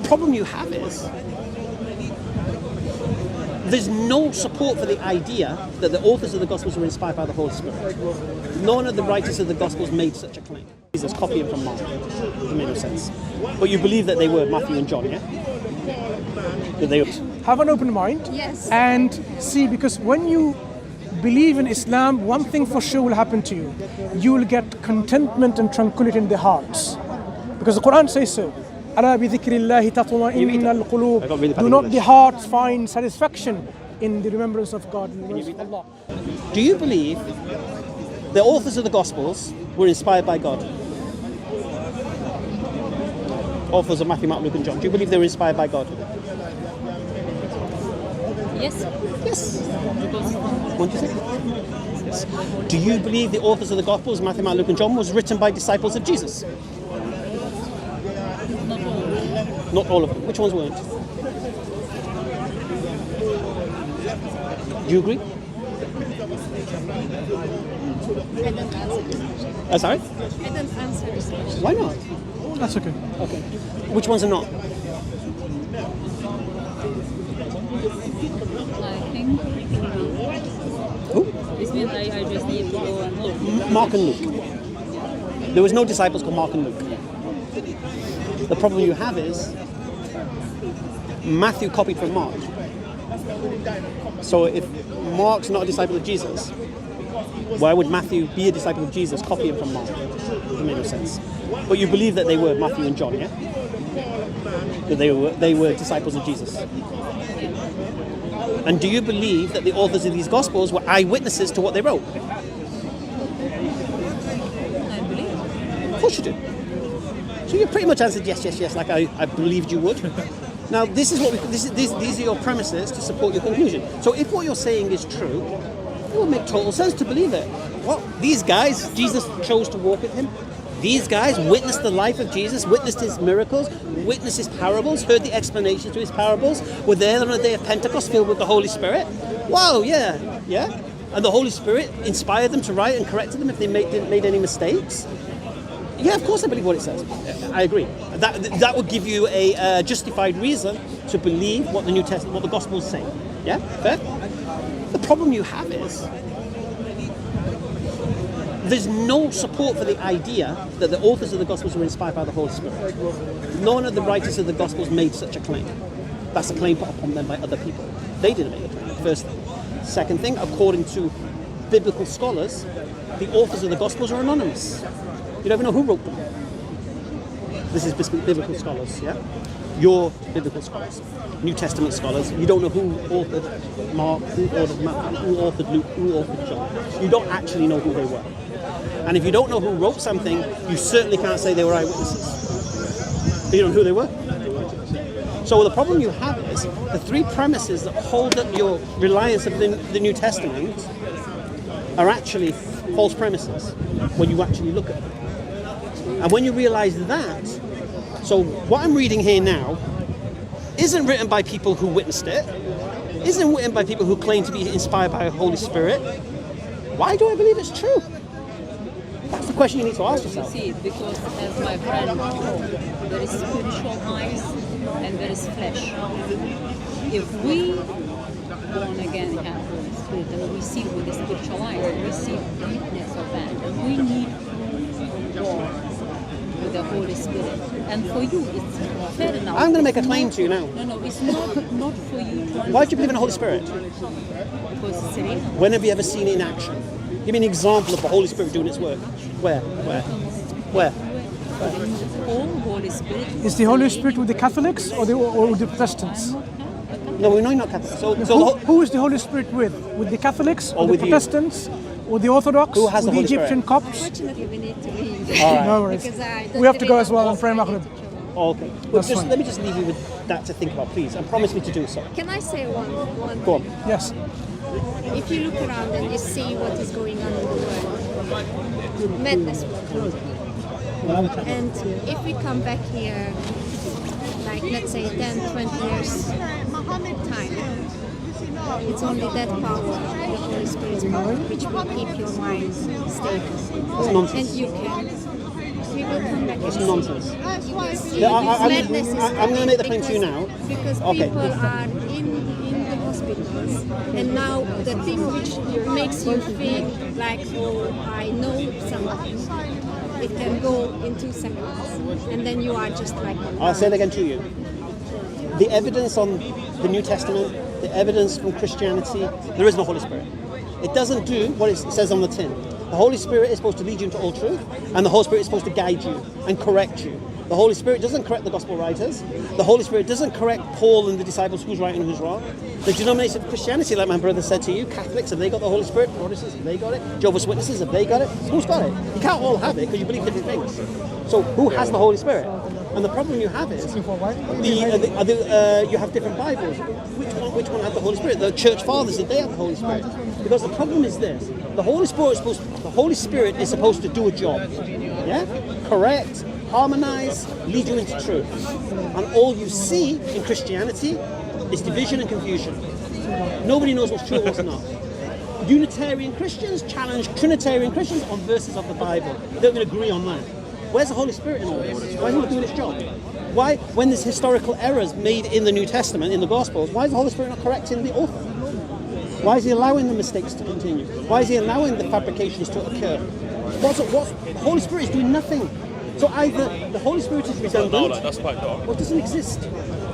problem you have is there's no support for the idea that the authors of the Gospels were inspired by the Holy Spirit. None of the writers of the Gospels made such a claim. Jesus copying from Mark. It made no sense. But you believe that they were Matthew and John, yeah? That they have an open mind. Yes. And see, because when you believe in Islam, one thing for sure will happen to you. You will get contentment and tranquility in the hearts. Because the Quran says so. أَلَا بِذِكْرِ اللَّهِ تَطْمَئِنُّ الْقُلُوبُ. Do not the hearts find satisfaction in the remembrance of God, in the remembrance of Allah. Do you believe the authors of the Gospels were inspired by God? Authors of Matthew, Mark, Luke and John. Do you believe they were inspired by God? Yes. Yes. What do you say? Yes. Do you believe the authors of the Gospels, Matthew, Mark, Luke and John, was written by disciples of Jesus? Not all of them. Which ones weren't? Do you agree? I don't answer this question. Sorry? I don't answer this question. Why not? That's okay. Okay. Which ones are not? I think. Who? This means I just need to go and look. Mark and Luke. There was no disciples called Mark and Luke. The problem you have is Matthew copied from Mark. So if Mark's not a disciple of Jesus, why would Matthew be a disciple of Jesus copying from Mark? It made no sense. But you believe that they were Matthew and John, yeah? That they were disciples of Jesus. And do you believe that the authors of these Gospels were eyewitnesses to what they wrote? I believe. Of course you do. So you pretty much answered yes, yes, yes, like I believed you would. Now this is what these are your premises to support your conclusion. So if what you're saying is true, it will make total sense to believe it. What? These guys, Jesus chose to walk with him. These guys witnessed the life of Jesus, witnessed his miracles, witnessed his parables, heard the explanations to his parables, were there on the day of Pentecost filled with the Holy Spirit. Wow, yeah. And the Holy Spirit inspired them to write and corrected them if they made any mistakes. Yeah, of course I believe what it says. I agree. That would give you a justified reason to believe what the New Testament, what the Gospels say. Yeah, fair? The problem you have is there's no support for the idea that the authors of the Gospels were inspired by the Holy Spirit. None of the writers of the Gospels made such a claim. That's a claim put upon them by other people. They didn't make a claim, first thing. Second thing, according to biblical scholars, the authors of the Gospels are anonymous. You don't even know who wrote them. This is biblical scholars, yeah? You're biblical scholars, New Testament scholars. You don't know who authored Mark, who authored Matthew, who authored Luke, who authored John. You don't actually know who they were. And if you don't know who wrote something, you certainly can't say they were eyewitnesses. You don't know who they were. So the problem you have is the three premises that hold up your reliance of the New Testament are actually false premises when you actually look at them. And when you realize that, so what I'm reading here now isn't written by people who witnessed it, isn't written by people who claim to be inspired by the Holy Spirit. Why do I believe it's true? That's the question you need to ask yourself. You see, because as my friend told, there is spiritual eyes and there is flesh. If we born again have Holy Spirit and we see with the spiritual eyes, we see the deepness of that, and we need war with the Holy Spirit. And for you, it's fair enough. I'm going to make a claim to you now. No, it's not for you to. Why do you believe in the Holy Spirit? Because it's real. When have you ever seen it in action? Give me an example of the Holy Spirit doing its work. Where? All Holy Spirit. Is the Holy Spirit with the Catholics or with the Protestants? No, we know you're not Catholic. Who is the Holy Spirit with? With the Catholics or the with Protestants? Or the Orthodox? Who has the with Holy the Egyptian Spirit? Copts? Unfortunately, we need to leave. All right. No worries. We have to go as well and pray Maghrib. Oh, okay. Well, let me just leave you with that to think about, please, and promise me to do so. Can I say one Go on. Yes. If you look around and you see what is going on in the world, madness will come. And if we come back here, like let's say 10, 20 years time, it's only that power, the Holy Spirit's power, which will keep your mind stable. That's nonsense. And you can we will come back. It's and nonsense. see. Yeah, Madness is I'm going to make the claim to you because- now. Because Okay. people are in the hospitals, and now the thing which makes you feel like, oh, I know something, it can go in 2 seconds, and then you are just like. I'll say it again to you. The evidence on the New Testament, the evidence from Christianity, there is no Holy Spirit. It doesn't do what it says on the tin. The Holy Spirit is supposed to lead you into all truth, and the Holy Spirit is supposed to guide you and correct you. The Holy Spirit doesn't correct the gospel writers. The Holy Spirit doesn't correct Paul and the disciples who's right and who's wrong. The denomination of Christianity, like my brother said to you, Catholics, have they got the Holy Spirit? Protestants, have they got it? Jehovah's Witnesses, have they got it? Who's got it? You can't all have it because you believe different things. So who has the Holy Spirit? And the problem you have is you have different Bibles. Which one had the Holy Spirit? The church fathers, did they have the Holy Spirit? Because the problem is this: the Holy Spirit is supposed to do a job. Yeah, correct, harmonize, lead you into truth. And all you see in Christianity is division and confusion. Nobody knows what's true and what's not. Unitarian Christians challenge Trinitarian Christians on verses of the Bible. They don't even agree on that. Where's the Holy Spirit in all this? Why is he not doing his job? Why, when there's historical errors made in the New Testament, in the Gospels, why is the Holy Spirit not correcting the author? Why is he allowing the mistakes to continue? Why is he allowing the fabrications to occur? The Holy Spirit is doing nothing. So either the Holy Spirit is redundant, That's quite dark. or it doesn't exist.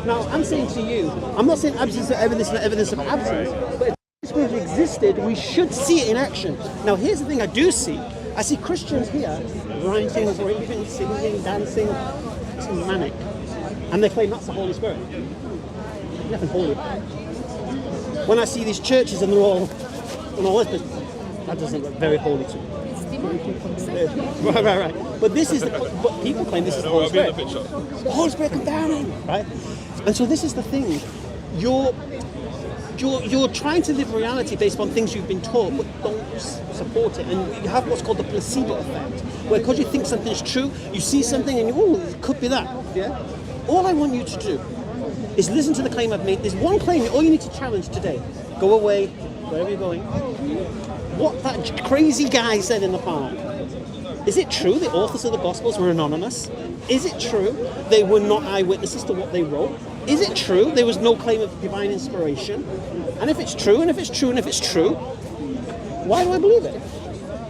Now, I'm saying to you, I'm not saying absence of evidence and evidence of absence, but if the Holy Spirit existed, we should see it in action. Now, here's the thing I do see. I see Christians here writing, drinking, singing, dancing. It's manic. And they claim that's the Holy Spirit. Nothing holy. When I see these churches and they're all this, that doesn't look very holy to me. Right. But but people claim this is the Holy Spirit. The Holy Spirit come down in, right? And so this is the thing. You're trying to live reality based on things you've been taught, but don't support it. And you have what's called the placebo effect, where because you think something's true, you see something and it could be that. Yeah. All I want you to do is listen to the claim I've made. There's one claim all you need to challenge today. Go away, wherever you're going. What that crazy guy said in the park. Is it true the authors of the Gospels were anonymous? Is it true they were not eyewitnesses to what they wrote? Is it true there was no claim of divine inspiration? And if it's true, and if it's true, and if it's true, why do I believe it?